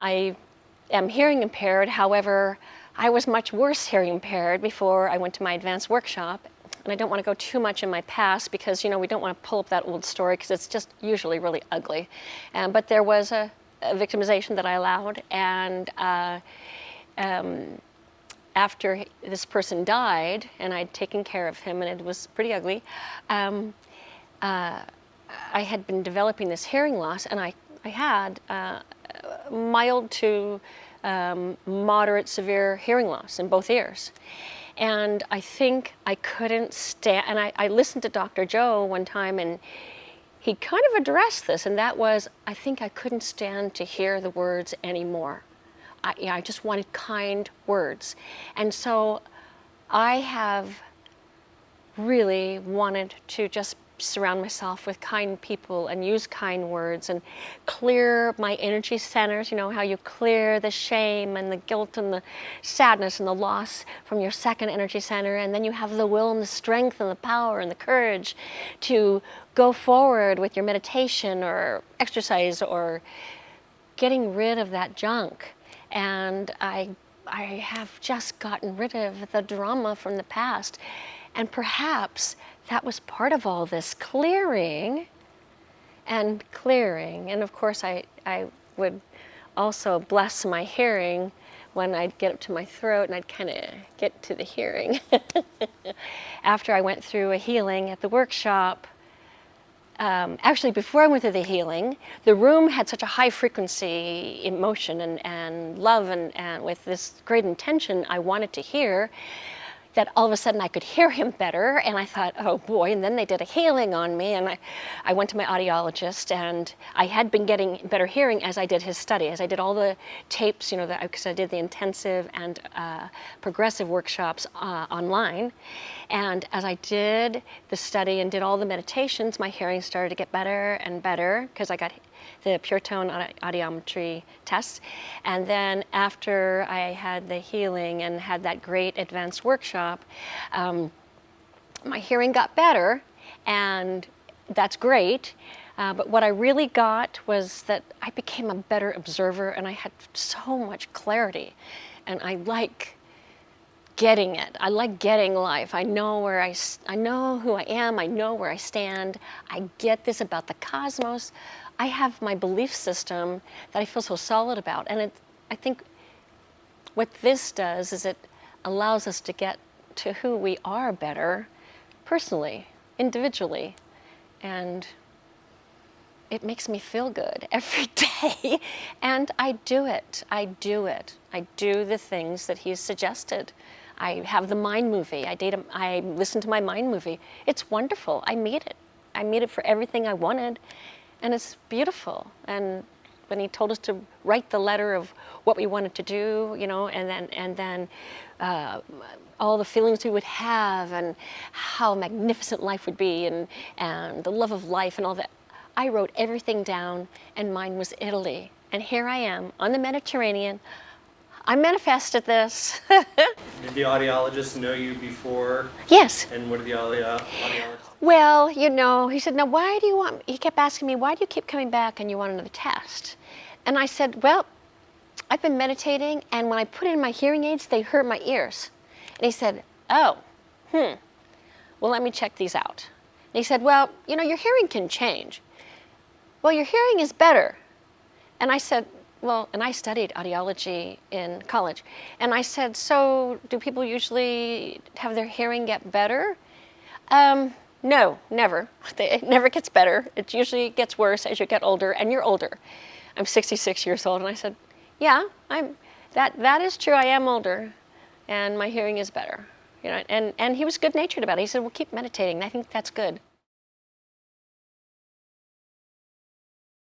I am hearing impaired. However, I was much worse hearing impaired before I went to my advanced workshop. And I don't want to go too much in my past because, we don't want to pull up that old story because it's just usually really ugly. But there was a victimization that I allowed. And after this person died, and I'd taken care of him, and it was pretty ugly, I had been developing this hearing loss, and I had mild to moderate severe hearing loss in both ears. And I think I couldn't stand, and I listened to Dr. Joe one time, and he kind of addressed this, and that was, I think I couldn't stand to hear the words anymore. I just wanted kind words. And so I have really wanted to just surround myself with kind people and use kind words and clear my energy centers. You know how you clear the shame and the guilt and the sadness and the loss from your second energy center, and then you have the will and the strength and the power and the courage to go forward with your meditation or exercise or getting rid of that junk. And I have just gotten rid of the drama from the past. And perhaps that was part of all this clearing and clearing. And of course, I would also bless my hearing when I'd get up to my throat and I'd kind of get to the hearing. After I went through a healing at the workshop, actually before I went through the healing, the room had such a high frequency emotion and love and with this great intention I wanted to hear, that all of a sudden I could hear him better, and I thought, oh boy, and then they did a healing on me, and I went to my audiologist, and I had been getting better hearing as I did his study, as I did all the tapes, because I did the intensive and progressive workshops online, and as I did the study and did all the meditations, my hearing started to get better and better, because I got the pure tone audiometry tests. And then after I had the healing and had that great advanced workshop, my hearing got better, and that's great. But what I really got was that I became a better observer, and I had so much clarity. And I like getting it. I like getting life. I know I know who I am. I know where I stand. I get this about the cosmos. I have my belief system that I feel so solid about. And I think what this does is it allows us to get to who we are better personally, individually. And it makes me feel good every day. And I do it. I do it. I do the things that he's suggested. I have the mind movie. I listen to my mind movie. It's wonderful. I made it. I made it for everything I wanted. And it's beautiful. And when he told us to write the letter of what we wanted to do, and then all the feelings we would have and how magnificent life would be and the love of life and all that, I wrote everything down, and mine was Italy. And here I am on the Mediterranean. I manifested this. Did the audiologist know you before? Yes. And what did the audiologist? Well, he said, now why do you want, he kept asking me, why do you keep coming back and you want another test? And I said, well, I've been meditating, and when I put in my hearing aids, they hurt my ears. And he said, oh, well, let me check these out. And he said, well, your hearing can change. Well, your hearing is better. And I said, well, and I studied audiology in college. And I said, so do people usually have their hearing get better? No, never. It never gets better. It usually gets worse as you get older, and you're older. I'm 66 years old, and I said, yeah, that is true. I am older, and my hearing is better. And he was good-natured about it. He said, well, keep meditating. I think that's good.